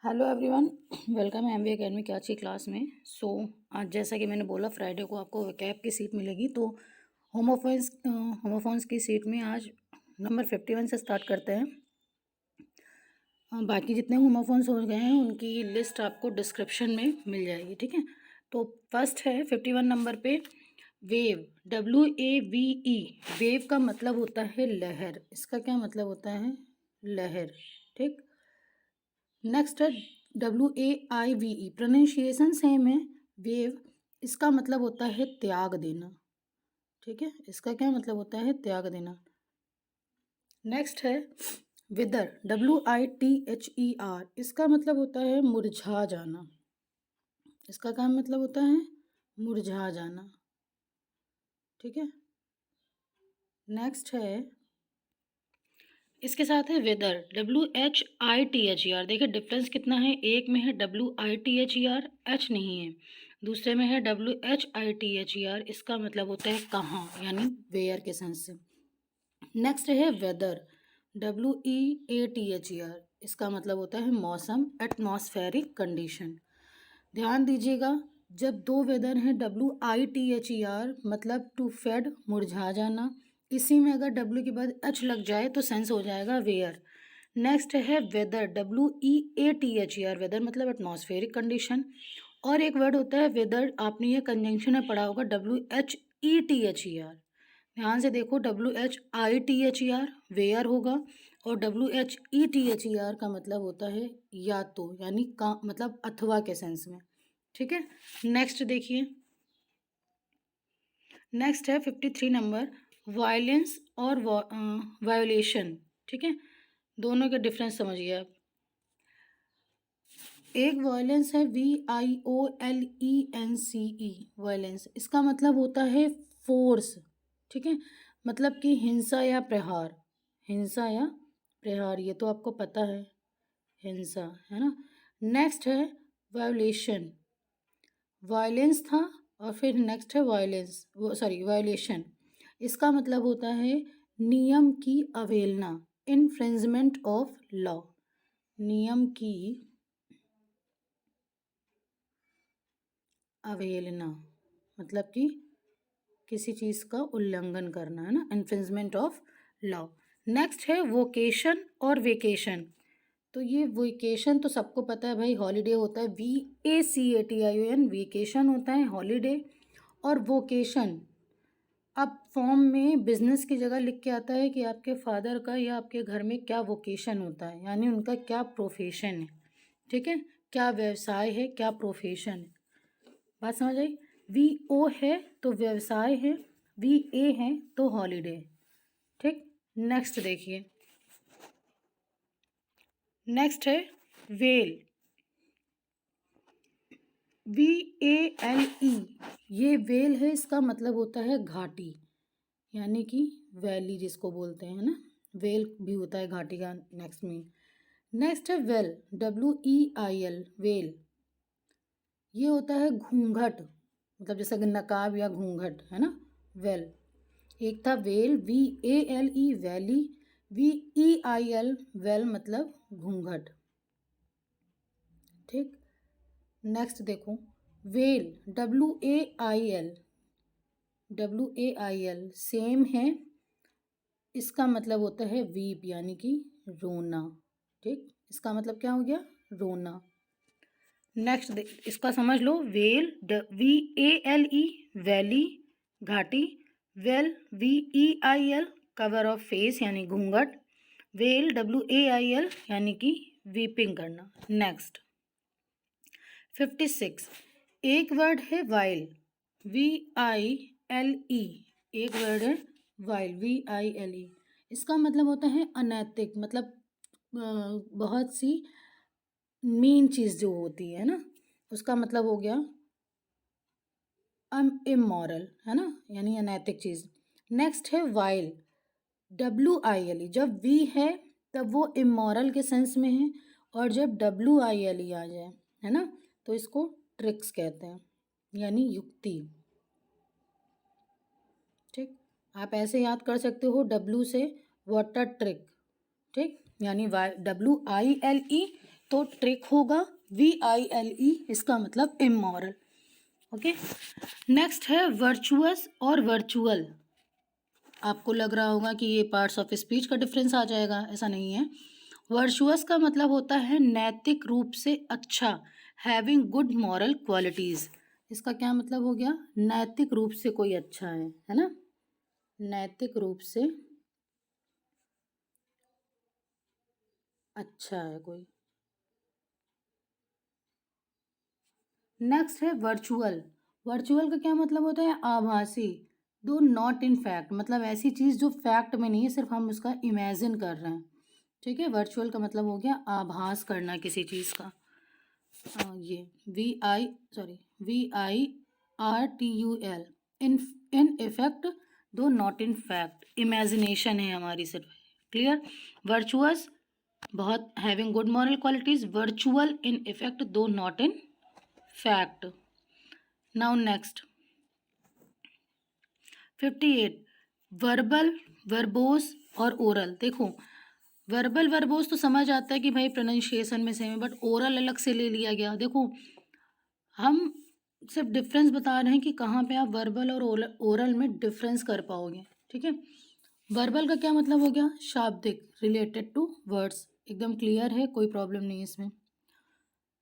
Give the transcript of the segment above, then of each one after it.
Hello everyone, welcome है MV academy की आज की क्लास में। आज जैसा कि मैंने बोला फ्राइडे को आपको कैब की सीट मिलेगी, तो होमोफोन्स की सीट में आज नंबर 51 से स्टार्ट करते हैं। बाकी जितने होमोफोन्स हो गए हैं उनकी लिस्ट आपको डिस्क्रिप्शन में मिल जाएगी, ठीक है। तो फर्स्ट है 51 नंबर पे वेव, WAVE। वेव का मतलब होता है लहर। इसका क्या मतलब होता है? लहर, ठीक। नेक्स्ट है WAIVE, प्रोनाउंसिएशन सेम है। वेव, इसका मतलब होता है त्याग देना, ठीक है। इसका क्या मतलब होता है? त्याग देना। नेक्स्ट है विदर, WITHER, इसका मतलब होता है मुरझा जाना। इसका क्या मतलब होता है? मुरझा जाना, ठीक है। नेक्स्ट है, इसके साथ है वेदर, WHITHER। देखिए डिफरेंस कितना है, एक में है WITHER, H नहीं है, दूसरे में है WHITHER। इसका मतलब होता है कहाँ, यानी वेयर के सेंस से। नेक्स्ट है वेदर, WEATHER, इसका मतलब होता है मौसम, एटमॉस्फेरिक कंडीशन। ध्यान दीजिएगा, जब दो वेदर हैं WITHER मतलब टू फेड, मुरझा जाना। इसी में अगर W के बाद H लग जाए तो सेंस हो जाएगा वेयर। नेक्स्ट है वेदर, WEATHER, वेदर मतलब एटमॉस्फेरिक कंडीशन। और एक वर्ड होता है वेदर, आपने ये कंजंक्शन में पढ़ा होगा, WHETHER। ध्यान से देखो, WHITHER वेयर होगा, और WHETHER का मतलब होता है या तो, यानी का मतलब अथवा के सेंस में, ठीक है। नेक्स्ट देखिए, नेक्स्ट है 53 नंबर, वायलेंस और वायोलेशन, ठीक है। दोनों के डिफरेंस समझिए आप। एक वायलेंस है VIOLENCE, वायलेंस, इसका मतलब होता है फोर्स, ठीक है। मतलब कि हिंसा या प्रहार, हिंसा या प्रहार, ये तो आपको पता है, हिंसा, है ना। नेक्स्ट है वायोलेशन, वायलेंस था और फिर नेक्स्ट है वायलेंस, वो सॉरी वायोलेशन। इसका मतलब होता है नियम की अवहेलना, इन्फ्रिंजमेंट ऑफ लॉ, नियम की अवहेलना, मतलब कि किसी चीज़ का उल्लंघन करना, है ना, इन्फ्रिंजमेंट ऑफ लॉ। नेक्स्ट है वोकेशन और वेकेशन। तो ये वेकेशन तो सबको पता है भाई, हॉलीडे होता है, VACATION, वेकेशन होता है हॉलीडे। और वोकेशन अब फॉर्म में बिजनेस की जगह लिख के आता है कि आपके फादर का या आपके घर में क्या वोकेशन होता है, यानी उनका क्या प्रोफेशन है, ठीक है। क्या व्यवसाय है, क्या प्रोफेशन है, बात समझ आई। VO है तो व्यवसाय है, VA है तो हॉलीडे, ठीक। नेक्स्ट देखिए, नेक्स्ट है वेल, VALE, ये वेल है, इसका मतलब होता है घाटी, यानी कि वैली जिसको बोलते हैं ना, वेल भी होता है घाटी का नेक्स्ट मीन। नेक्स्ट है वेल, WEIL, वेल, ये होता है घूंघट, मतलब जैसे कि नकाब या घूंघट, है ना, वेल। एक था well, VALE, valley, VEIL, well मतलब घूंघट, ठीक। नेक्स्ट देखो वेल, WAIL सेम है, इसका मतलब होता है वीप, यानी कि रोना, ठीक। इसका मतलब क्या हो गया? रोना। नेक्स्ट इसका समझ लो, वेल, VALE, वैली, घाटी, well, VEIL, cover of face यानी घूंघट, वेल, WAIL यानी कि वीपिंग करना। नेक्स्ट 56, एक वर्ड है वाइल, VILE, एक वर्ड है वाइल, VILE। इसका मतलब होता है अनैतिक, मतलब बहुत सी मीन चीज़ जो होती है ना, उसका मतलब हो गया इमोरल, है ना, यानी अनैतिक चीज़। नेक्स्ट है वाइल, WILE, जब वी है तब वो इमोरल के सेंस में है, और जब WILE आ जाए, है ना, तो इसको ट्रिक्स कहते हैं, यानी युक्ति, ठीक। आप ऐसे याद कर सकते हो W से वाटर ट्रिक, ठीक, यानी WILE तो ट्रिक होगा VILE, इसका मतलब इमोरल। ओके, नेक्स्ट है वर्चुअस और वर्चुअल। आपको लग रहा होगा कि ये पार्ट्स ऑफ स्पीच का डिफरेंस आ जाएगा, ऐसा नहीं है। वर्चुअस का मतलब होता है नैतिक रूप से अच्छा, हैविंग गुड मॉरल क्वालिटीज़। इसका क्या मतलब हो गया? नैतिक रूप से कोई अच्छा है ना, नैतिक रूप से अच्छा है कोई। नेक्स्ट है वर्चुअल। वर्चुअल का क्या मतलब होता है? आभासी, दो नॉट इन फैक्ट, मतलब ऐसी चीज़ जो फैक्ट में नहीं है, सिर्फ हम उसका इमेजिन कर रहे हैं। ठीक है, वर्चुअल का मतलब हो गया आभास करना किसी चीज़ का। ये VIRTUL, in effect, though not in fact, imagination है हमारी सिर्फ। क्लियर? वर्चुअस बहुत having good moral qualities, virtual in effect, though not in fact. Now next 58, verbal, verbose और ओरल। देखो, वर्बल वर्बोस तो समझ आता है कि भाई प्रोनाउंसिएशन में सेम है, बट ओरल अलग से ले लिया गया। देखो, हम सिर्फ डिफरेंस बता रहे हैं कि कहाँ पे आप वर्बल और ओरल में डिफरेंस कर पाओगे। ठीक है, वर्बल का क्या मतलब हो गया? शाब्दिक, रिलेटेड टू वर्ड्स, एकदम क्लियर है, कोई प्रॉब्लम नहीं है इसमें।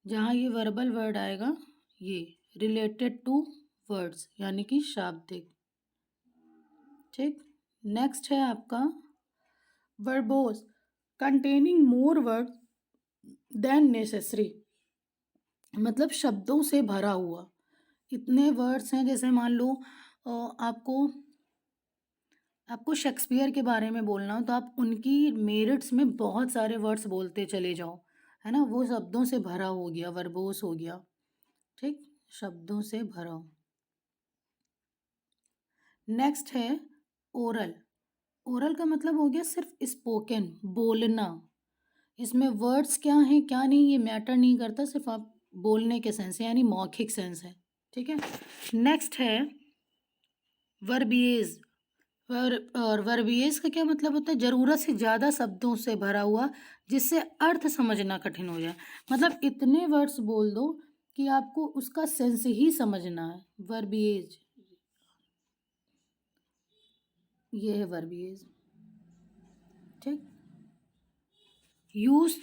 जहाँ ये वर्बल वर्ड आएगा, ये रिलेटेड टू वर्ड्स यानी कि शाब्दिक। ठीक, नेक्स्ट है आपका verbose, containing more word than necessary, मतलब शब्दों से भरा हुआ। इतने वर्ड्स हैं, जैसे मान लो आपको आपको शेक्सपियर के बारे में बोलना हो तो आप उनकी मेरिट्स में बहुत सारे वर्ड्स बोलते चले जाओ, है ना, वो शब्दों से भरा हो गया, वर्बोस हो गया। ठीक, शब्दों से भरा हो। नेक्स्ट है ओरल। ओरल का मतलब हो गया सिर्फ स्पोकन, बोलना। इसमें वर्ड्स क्या हैं क्या नहीं ये मैटर नहीं करता, सिर्फ आप बोलने के सेंस है, यानी मौखिक सेंस है। ठीक है, नेक्स्ट है वर्बिएज। और वर्बिएज का क्या मतलब होता है? ज़रूरत से ज़्यादा शब्दों से भरा हुआ, जिससे अर्थ समझना कठिन हो जाए। मतलब इतने वर्ड्स बोल दो कि आपको उसका सेंस ही समझना है, वर्बिएज। ये है वर्बिएज। ठीक, use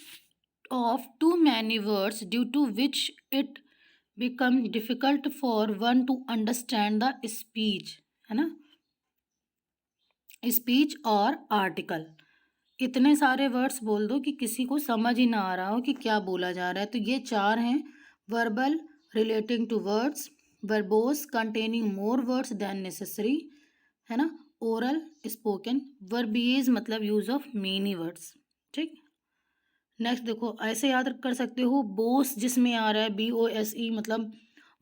of too many words due to which it become difficult for one to understand the speech, है ना, स्पीच और आर्टिकल। इतने सारे वर्ड्स बोल दो कि किसी को समझ ही ना आ रहा हो कि क्या बोला जा रहा है। तो ये चार हैं: verbal, relating to words; verbose, containing more words than necessary, है ना; ओरल, स्पोकन; वर्बिएज मतलब यूज ऑफ मेनी वर्ड्स। ठीक, नेक्स्ट देखो, ऐसे याद कर सकते हो, बोस जिसमें आ रहा है BOSE, मतलब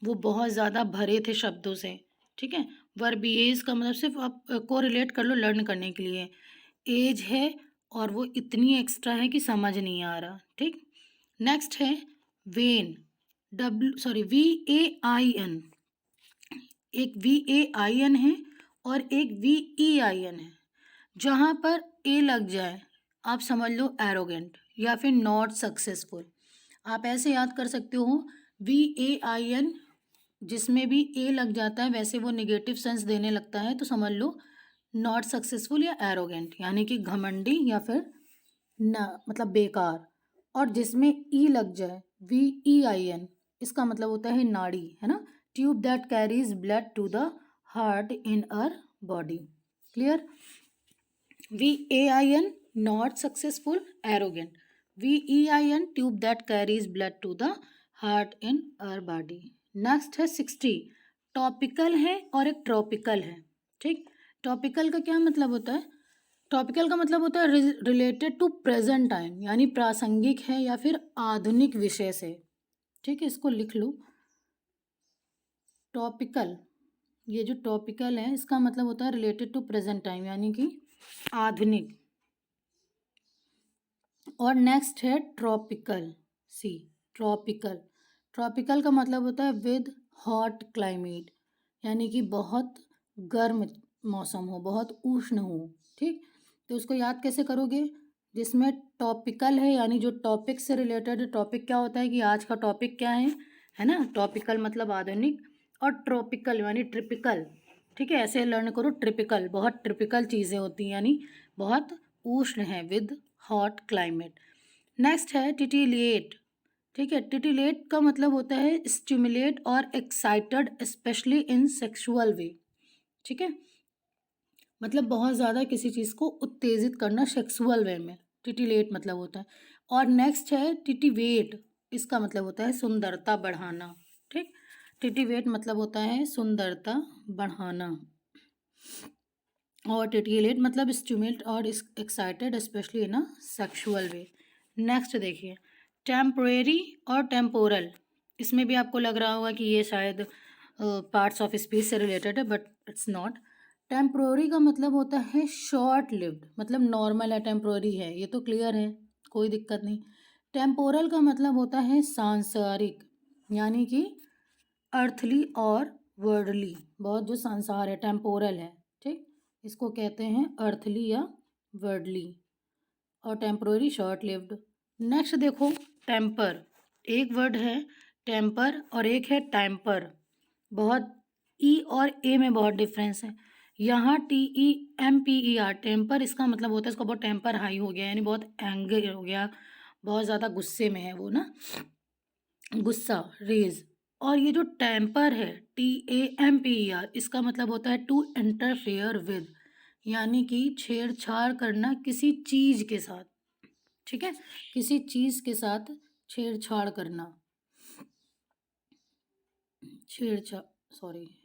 वो बहुत ज़्यादा भरे थे शब्दों से। ठीक है, वर्बिएज का मतलब सिर्फ आप को रिलेट कर लो लर्न करने के लिए। एज है और वो इतनी एक्स्ट्रा है कि समझ नहीं आ रहा। ठीक, नेक्स्ट है वेन, VAIN। एक VAIN है और एक VEIN है। जहाँ पर ए लग जाए आप समझ लो एरोगेंट या फिर नॉट सक्सेसफुल। आप ऐसे याद कर सकते हो, VAIN जिसमें भी ए लग जाता है वैसे वो निगेटिव सेंस देने लगता है, तो समझ लो नॉट सक्सेसफुल या एरोगेंट, यानी कि घमंडी या फिर ना मतलब बेकार। और जिसमें ई लग जाए, VEIN, इसका मतलब होता है नाड़ी, है ना, tube that carries blood to the heart in our body. Clear? VAIN not successful, arrogant; VEIN tube that carries blood to the heart in our body. Next है 60, टॉपिकल है और एक ट्रॉपिकल है। ठीक, टॉपिकल का क्या मतलब होता है? टॉपिकल का मतलब होता है रिलेटेड टू प्रेजेंट टाइम, यानी प्रासंगिक है या फिर आधुनिक विषय से। ठीक है, इसको लिख लो, टॉपिकल। ये जो टॉपिकल है इसका मतलब होता है रिलेटेड टू प्रेजेंट टाइम, यानी कि आधुनिक। और नेक्स्ट है ट्रॉपिकल, ट्रॉपिकल। ट्रॉपिकल का मतलब होता है विद हॉट क्लाइमेट, यानी कि बहुत गर्म मौसम हो, बहुत उष्ण हो। ठीक, तो उसको याद कैसे करोगे? जिसमें टॉपिकल है, यानी जो टॉपिक से रिलेटेड, टॉपिक क्या होता है कि आज का टॉपिक क्या है ना। टॉपिकल मतलब आधुनिक, और ट्रॉपिकल यानी ट्रिपिकल, ठीक है, ऐसे लर्न करो। ट्रिपिकल बहुत ट्रिपिकल चीज़ें होती हैं, यानी बहुत उष्ण है, विद हॉट क्लाइमेट। नेक्स्ट है टिटिलेट, ठीक है। टिटिलेट का मतलब होता है स्टिमुलेट और एक्साइटेड, स्पेशली इन सेक्सुअल वे, ठीक है, मतलब बहुत ज़्यादा किसी चीज़ को उत्तेजित करना सेक्सुअल वे में, टिटिलेट मतलब होता है। और नेक्स्ट है टिटिवेट, इसका मतलब होता है सुंदरता बढ़ाना, ठीक। टिटिवेट मतलब होता है सुंदरता बढ़ाना, और टिटिलेट मतलब स्टिमुलेट और excited, specially in a sexual way. Next देखिए टेम्परेरी और टेम्पोरल, इसमें भी आपको लग रहा होगा कि ये शायद पार्ट्स ऑफ स्पीच से रिलेटेड है, बट इट्स नॉट। टेम्प्रोरी का मतलब होता है शॉर्ट लिव्ड, मतलब नॉर्मल है, टेम्प्रोरी है, ये तो क्लियर है, कोई दिक्कत नहीं। टेम्पोरल का मतलब होता है सांसारिक, यानी कि अर्थली और वर्डली, बहुत जो संसार है टेम्पोरल है, ठीक, इसको कहते हैं अर्थली या वर्डली, और टेम्पोररी शॉर्ट लिव्ड। नेक्स्ट देखो टेम्पर, एक वर्ड है टेम्पर और एक है टैम्पर, बहुत ई और ए में बहुत डिफरेंस है। यहाँ TEMPER टेम्पर, इसका मतलब होता है इसका बहुत टेम्पर हाई हो गया, यानी बहुत एंगर हो गया, बहुत ज़्यादा गुस्से में है वो ना, गुस्सा, रेज। और ये जो टेम्पर है TAMPER, इसका मतलब होता है टू इंटरफेयर विद, यानी कि छेड़छाड़ करना किसी चीज़ के साथ, ठीक है, किसी चीज़ के साथ छेड़छाड़ करना, छेड़छाड़, सॉरी,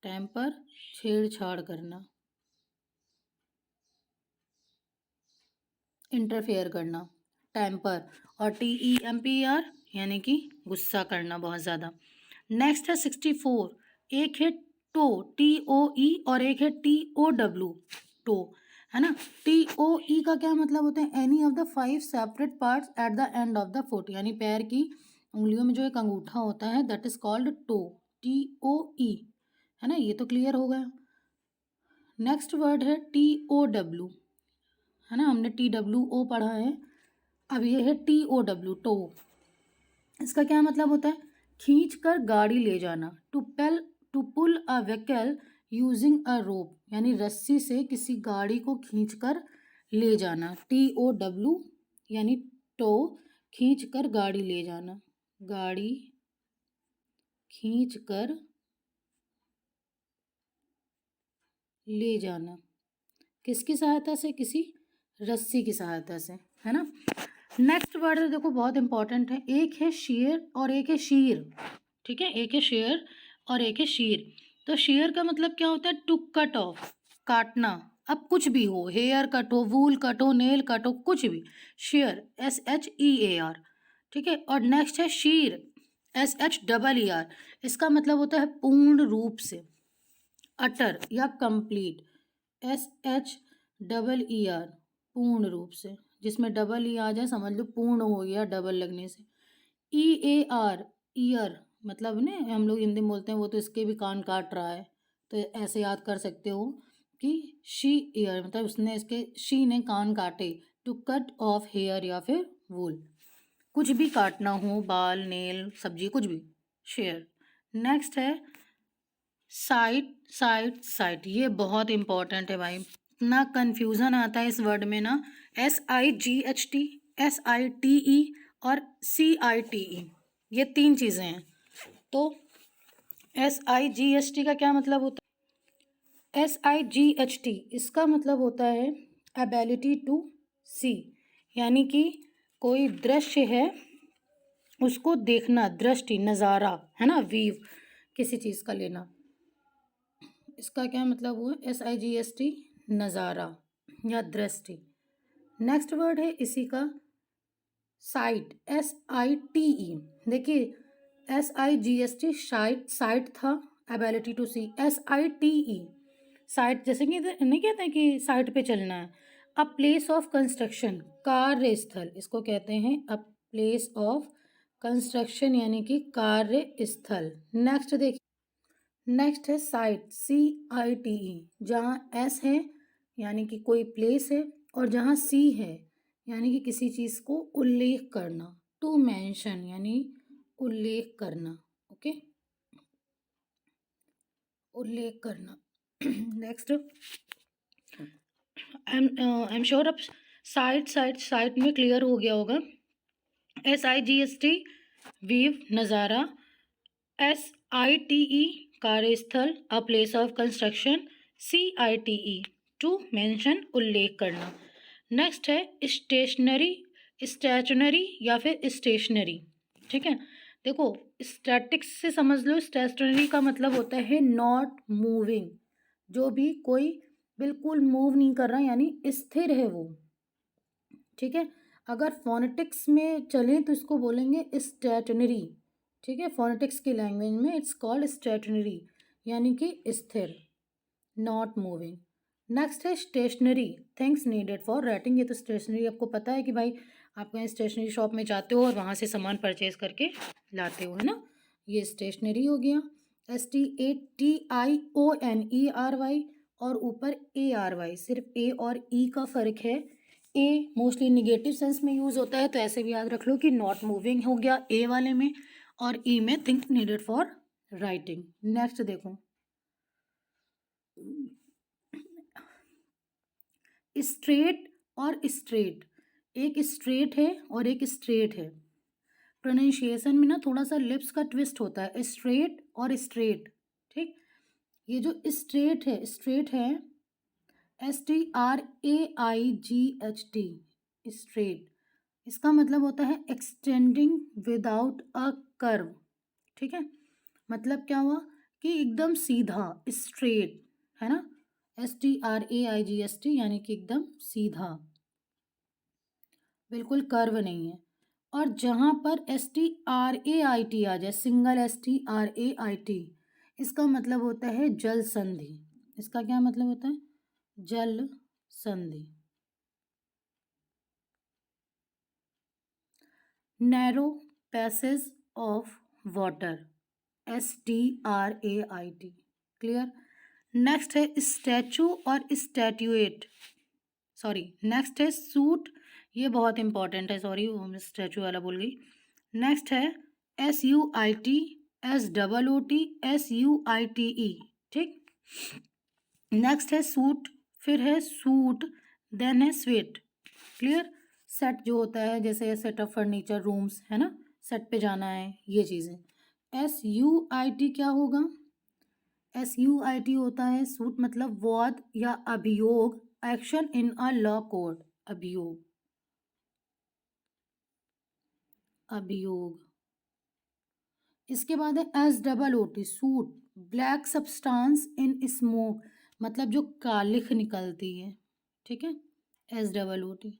टेम्पर छेड़छाड़ करना, इंटरफेयर करना, टेम्पर, और TEMPER यानी कि गुस्सा करना बहुत ज़्यादा। नेक्स्ट है 64, एक है टो, TOE, और एक है TOW, टो, है ना। TOE का क्या मतलब होता है, any of the 5 separate parts at the end of the foot, यानी पैर की उंगलियों में जो एक अंगूठा होता है, that is called toe, TOE, है ना, ये तो क्लियर हो गया। नेक्स्ट वर्ड है TOW, है ना, हमने TWO पढ़ा है, अब ये है TOW, टो। इसका क्या मतलब होता है, खींच कर गाड़ी ले जाना, to pull a vehicle using a rope, यानी रस्सी से किसी गाड़ी को खींच कर ले जाना, TOW यानी टो, खींच कर गाड़ी ले जाना, गाड़ी खींच कर ले जाना, किसकी सहायता से, किसी रस्सी की सहायता से, है ना। नेक्स्ट वर्ड देखो बहुत इंपॉर्टेंट है, एक है शेर और एक है शीर, ठीक है, एक है शेर और एक है शीर। तो शेर का मतलब क्या होता है, टू कट ऑफ, काटना, अब कुछ भी हो, हेयर कट हो, वूल कट हो, नेल कट हो, कुछ भी, शेर, SHEAR, ठीक है। और नेक्स्ट है शीर, SHEER, इसका मतलब होता है पूर्ण रूप से, अटर या कंप्लीट, SHEER, पूर्ण रूप से, जिसमें डबल ई आ जाए समझ लो पूर्ण हो गया डबल लगने से। EAR, ईयर, मतलब ने हम लोग हिंदी में बोलते हैं, वो तो इसके भी कान काट रहा है, तो ऐसे याद कर सकते हो कि शी ईयर, मतलब उसने, इसके शी ने कान काटे, टू कट ऑफ हेयर या फिर वूल, कुछ भी काटना हो, बाल, नेल, सब्जी, कुछ भी, शेयर। नेक्स्ट है साइट, साइट, साइट, ये बहुत इंपॉर्टेंट है भाई, इतना कन्फ्यूज़न आता है इस वर्ड में ना, SIGHT, SITE और CITE, ये 3 चीज़ें हैं। तो SIGHT का क्या मतलब होता है, SIGHT इसका मतलब होता है एबिलिटी टू सी, यानी कि कोई दृश्य है उसको देखना, दृष्टि, नज़ारा, है ना, व्यू, किसी चीज़ का लेना, इसका क्या मतलब हुआ, SIGHT, नज़ारा या दृष्टि। नेक्स्ट वर्ड है इसी का साइट, SITE, देखिए SIGHT साइट, साइट था, ability to see, SITE, site, जैसे कि नहीं कहते हैं कि साइट पे चलना है। अ प्लेस ऑफ कंस्ट्रक्शन, कार्यस्थल, इसको कहते हैं अ प्लेस ऑफ कंस्ट्रक्शन, यानी कि कार्य स्थल। नेक्स्ट देखिए, नेक्स्ट है साइट, CITE, जहाँ S है यानी कि कोई प्लेस है, और जहाँ सी है यानी कि किसी चीज़ को उल्लेख करना, टू मेंशन यानी उल्लेख करना, ओके, उल्लेख करना। नेक्स्ट, आई एम श्योर अब साइट में क्लियर हो गया होगा। SIGST वीव नज़ारा, SITE कार्यस्थल, a place of construction, CITE to mention उल्लेख करना। नेक्स्ट है स्टेशनरी, स्टेशनरी या फिर स्टेशनरी, ठीक है। देखो, स्टैटिक्स से समझ लो, स्टेशनरी का मतलब होता है नॉट मूविंग, जो भी कोई बिल्कुल मूव नहीं कर रहा यानी स्थिर है वो, ठीक है। अगर फोनेटिक्स में चलें तो इसको बोलेंगे स्टेशनरी, ठीक है। फोनेटिक्स की लैंग्वेज में इट्स कॉल्ड स्टेशनरी, यानी कि स्थिर, नॉट मूविंग। नेक्स्ट है stationery, things needed for writing. ये तो स्टेशनरी आपको पता है कि भाई आप कहीं स्टेशनरी शॉप में जाते हो और वहाँ से सामान परचेज करके लाते हो, है ना। ये स्टेशनरी हो गया। STATIONERY और ऊपर ARY, सिर्फ ए और ई का फ़र्क है। ए मोस्टली निगेटिव सेंस में यूज़ होता है, तो ऐसे भी याद रख लो कि नॉट मूविंग हो गया ए वाले में, और ई में think needed for writing. Next देखो, स्ट्रेट और स्ट्रेट, एक स्ट्रेट है और एक स्ट्रेट है। प्रोनाउंसिएशन में ना थोड़ा सा लिप्स का ट्विस्ट होता है, स्ट्रेट और स्ट्रेट, ठीक। ये जो स्ट्रेट है STRAIGHT, स्ट्रेट, इसका मतलब होता है एक्सटेंडिंग विदाउट अ कर्व, ठीक है। मतलब क्या हुआ कि एकदम सीधा, स्ट्रेट, है ना। STRAIGHT यानी कि एकदम सीधा, बिल्कुल कर्व नहीं है। और जहाँ पर STRAIT आ जाए, सिंगल STRAIT, इसका मतलब होता है जल संधि। इसका क्या मतलब होता है? जल संधि। Narrow passage of water, STRAIT, clear. Next है स्टैचू और स्टैट्यूएट, सॉरी, नेक्स्ट है सूट, ये बहुत इंपॉर्टेंट है, सॉरी मैं स्टैचू वाला बोल गई। नेक्स्ट है SUIT, SOOT, SUITE, ठीक। नेक्स्ट है सूट, फिर है सूट, देन है स्वेट, क्लियर। सेट जो होता है, जैसे सेट ऑफ फर्नीचर, रूम्स, है ना, सेट पे जाना है, ये चीज़ें। SUIT क्या होगा? SUIT होता है सूट, मतलब वाद या अभियोग, action in a law code, अभियोग, अभियोग। इसके बाद है SOOT, suit, black substance in smoke, मतलब जो कालिख निकलती है, ठीक है। SOOT,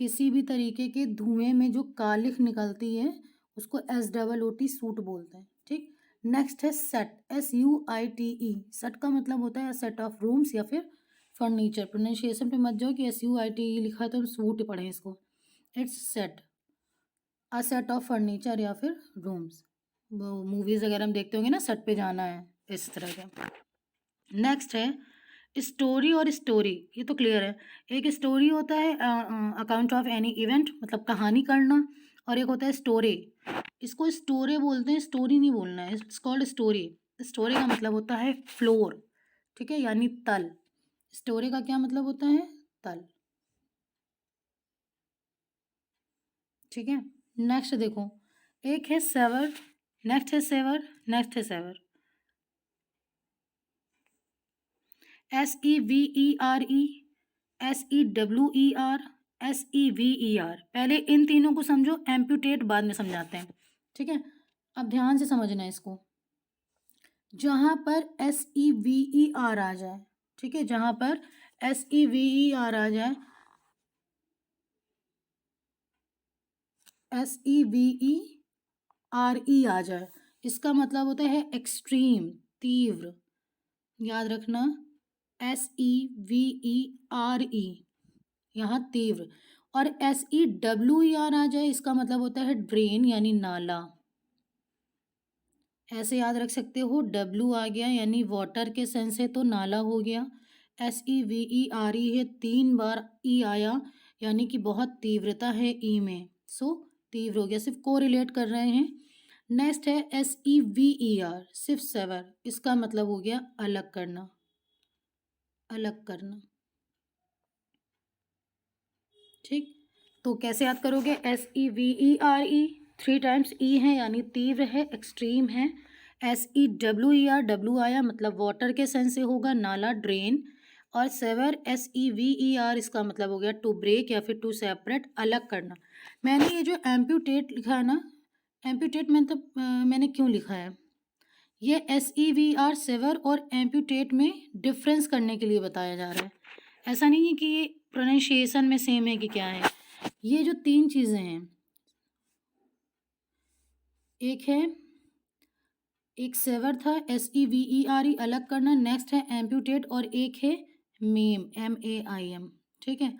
किसी भी तरीके के धुएं में जो कालिख निकलती है उसको SOOT सूट बोलते हैं, ठीक। नेक्स्ट है सेट, SUITE, सेट का मतलब होता है सेट ऑफ रूम्स या फिर फर्नीचर। प्रोनाउंसिएशन पे मत जाओ कि SUITE लिखा है तो हम सूट पढ़ें इसको। It's set, a set of furniture या फिर रूम्स। वो मूवीज़ वगैरह हम देखते होंगे ना, सेट पे जाना है, इस तरह का। नेक्स्ट है स्टोरी और स्टोरी, ये तो क्लियर है। एक स्टोरी होता है अकाउंट ऑफ एनी इवेंट, मतलब कहानी करना, और एक होता है स्टोरी, इसको स्टोरी बोलते हैं, स्टोरी नहीं बोलना है, इट्स कॉल्ड स्टोरी। स्टोरी का मतलब होता है फ्लोर, ठीक है, यानी तल। स्टोरी का क्या मतलब होता है? तल, ठीक है। नेक्स्ट देखो, एक है सेवर, नेक्स्ट है सेवर, नेक्स्ट है सेवर, SEVERE, SEWER, SEVER। पहले इन तीनों को समझो, एम्पूटेट बाद में समझाते हैं, ठीक है। अब ध्यान से समझना है इसको। जहाँ पर SEVER आ जाए, ठीक है, जहाँ पर SEVER आ जाए, SEVERE आ जाए, इसका मतलब होता है एक्सट्रीम, तीव्र, याद रखना। SEVERE, यहाँ तीव्र। और SEWER आ जाए, इसका मतलब होता है ड्रेन यानी नाला, ऐसे याद रख सकते हो। डब्लू आ गया यानी वाटर के सेंस है तो नाला हो गया, SEVERE है, 3 बार ई आया यानी कि बहुत तीव्रता है ई में, सो तीव्र हो गया, सिर्फ कोरिलेट कर रहे हैं। नेक्स्ट है SEVER, सिर्फ सेवर, इसका मतलब हो गया अलग करना, अलग करना। ठीक, तो कैसे याद करोगे? SEVERE 3 टाइम्स ई है यानी तीव्र है, एक्सट्रीम है। SEWER, डब्लू आया मतलब वाटर के सेंस से होगा, नाला, ड्रेन। और सेवर SEVER इसका मतलब हो गया टू ब्रेक या फिर टू सेपरेट, अलग करना। मैंने ये जो एम्प्यूटेट लिखा है ना, एम्प्यूटेट मतलब मैंने क्यों लिखा है, ये SEVER सेवर और एम्प्यूटेट में डिफरेंस करने के लिए बताया जा रहा है। ऐसा नहीं है कि ये प्रोनाउंसिएशन में सेम है कि क्या है। ये जो 3 चीज़ें हैं, एक है, एक सेवर था SEVERE अलग करना, नेक्स्ट है एम्प्यूटेट, और एक है मेम MAIM। ठीक है,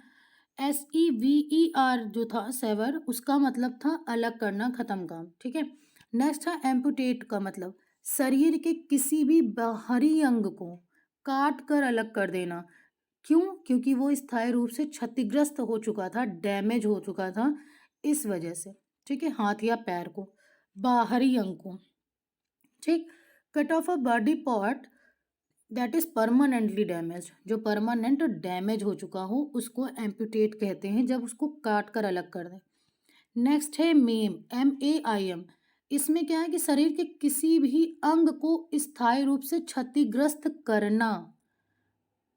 SEVER जो था सेवर, उसका मतलब था अलग करना, ख़त्म काम। ठीक है, नेक्स्ट है एम्प्यूटेट का मतलब शरीर के किसी भी बाहरी अंग को काट कर अलग कर देना। क्यों? क्योंकि वो स्थायी रूप से क्षतिग्रस्त हो चुका था, डैमेज हो चुका था, इस वजह से। ठीक है, हाथ या पैर को, बाहरी अंग को। ठीक, cut of a body part that is permanently damage, जो परमानेंट डैमेज हो चुका हो उसको एम्पुटेट कहते हैं, जब उसको काट कर अलग कर दें। नेक्स्ट है मेम MAIM, इसमें क्या है कि शरीर के किसी भी अंग को स्थायी रूप से क्षतिग्रस्त करना।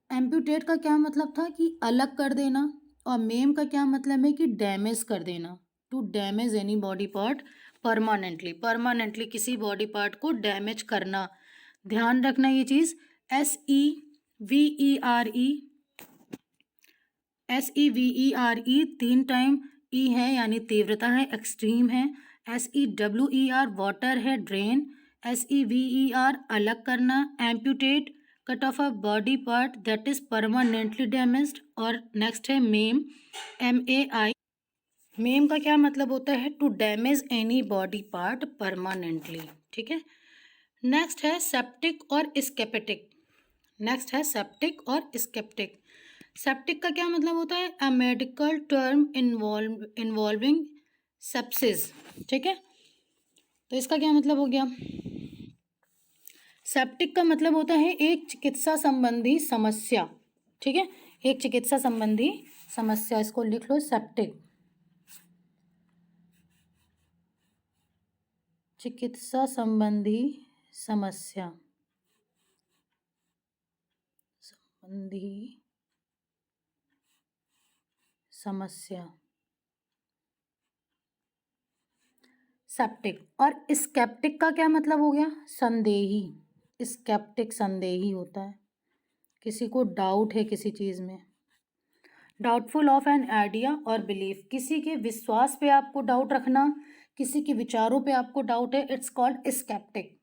एम्पुटेट का क्या मतलब था कि अलग कर देना, और मेम का क्या मतलब है कि डैमेज कर देना, to damage any body part permanently, permanently किसी बॉडी पार्ट को डैमेज करना। ध्यान रखना ये चीज़। SEVERE 3 टाइम ई है यानी तीव्रता है, एक्सट्रीम है। SEWER वाटर है, ड्रेन। SEVER अलग करना, amputate, cut of a body part that is permanently damaged. और नेक्स्ट है मेम MAI, मेम का क्या मतलब होता है? To damage any body part permanently. ठीक है, नेक्स्ट है सेप्टिक और स्केपेटिक। नेक्स्ट है सेप्टिक और स्केप्टिक। सेप्टिक का क्या मतलब होता है? A medical term involving sepsis. ठीक है, तो इसका क्या मतलब हो गया? सेप्टिक का मतलब होता है एक चिकित्सा संबंधी समस्या। ठीक है, एक चिकित्सा संबंधी समस्या, इसको लिख लो सेप्टिक, चिकित्सा संबंधी समस्या, संबंधी समस्या, सेप्टिक। और स्केप्टिक का क्या मतलब हो गया? संदेही। स्केप्टिक संदेही होता है, किसी को डाउट है किसी चीज़ में। डाउटफुल ऑफ एन आइडिया और बिलीफ, किसी के विश्वास पे आपको डाउट रखना, किसी के विचारों पे आपको डाउट है, इट्स कॉल्ड स्केप्टिक।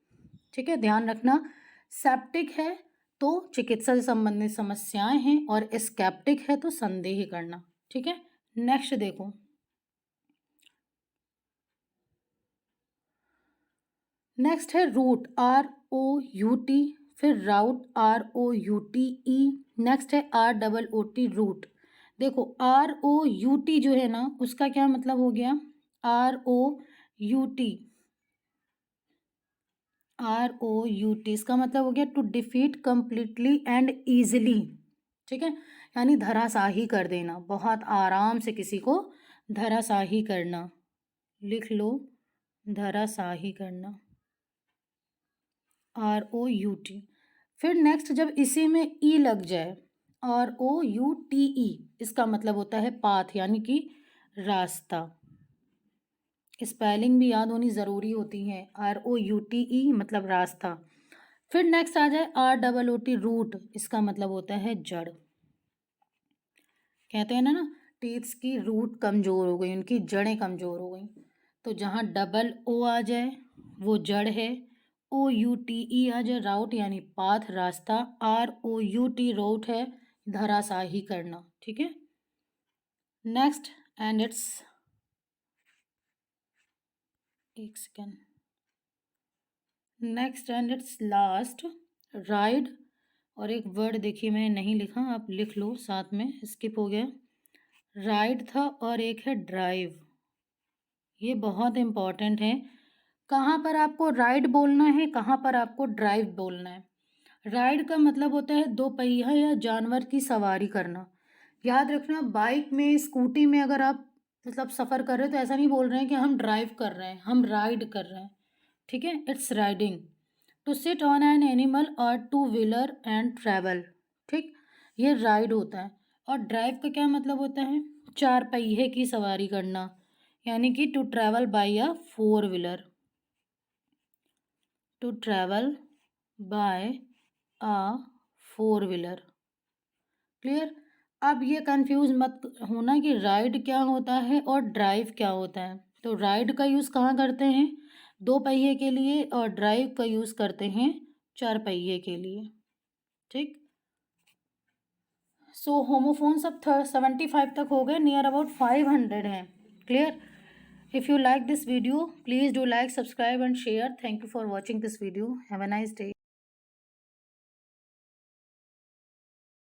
ठीक है, ध्यान रखना। सेप्टिक है तो चिकित्सा से संबंधित समस्याएं हैं, और स्केप्टिक है तो संदेह करना। ठीक है, नेक्स्ट देखो, नेक्स्ट है रूट ROUT, फिर राउट ROUTE, नेक्स्ट है ROOT रूट। देखो ROUT जो है ना, उसका क्या मतलब हो गया? ROUT इसका मतलब हो गया to defeat completely and easily. ठीक है, यानी धराशाही कर देना, बहुत आराम से किसी को धराशाही करना। लिख लो, धराशाही करना, ROUT। फिर नेक्स्ट जब इसी में ई लग जाए, ROUTE, इसका मतलब होता है पाथ यानी कि रास्ता। स्पेलिंग भी याद होनी ज़रूरी होती है, ROUTE मतलब रास्ता। फिर नेक्स्ट आ जाए ROOT रूट, इसका मतलब होता है जड़। कहते हैं ना टीथ्स की रूट कमज़ोर हो गई, उनकी जड़ें कमज़ोर हो गई, तो जहाँ डबल ओ आ जाए वो जड़ है। OUTE आ जाए राउट यानी पाथ रास्ता, ROUT रूट है धराशाही करना। ठीक है, नेक्स्ट एंड इट्स, एक second, next and it's last, ride और एक वर्ड देखिए मैंने नहीं लिखा, आप लिख लो साथ में, स्किप हो गया। राइड था और एक है ड्राइव, ये बहुत इम्पॉर्टेंट है। कहाँ पर आपको राइड बोलना है, कहाँ पर आपको ड्राइव बोलना है। राइड का मतलब होता है दो पहिया या जानवर की सवारी करना। याद रखना, बाइक में, स्कूटी में अगर आप मतलब सफ़र कर रहे हो तो ऐसा नहीं बोल रहे हैं कि हम ड्राइव कर रहे हैं, हम राइड कर रहे हैं, ठीक है। It's riding, to sit on an animal और टू व्हीलर एंड ट्रैवल, ठीक, ये राइड होता है। और ड्राइव का क्या मतलब होता है, चार पहिए की सवारी करना, यानी कि to travel by a four wheeler, to travel by a four wheeler. Clear. अब ये कंफ्यूज मत होना कि राइड क्या होता है और ड्राइव क्या होता है। तो राइड का यूज़ कहाँ करते हैं, दो पहिए के लिए, और ड्राइव का यूज़ करते हैं चार पहिए के लिए, ठीक। सो होमोफोन सब 75 तक हो गए, नियर अबाउट 500 हैं। Clear. If you like this video please do like, subscribe and share. Thank you for watching this video. Have a nice day.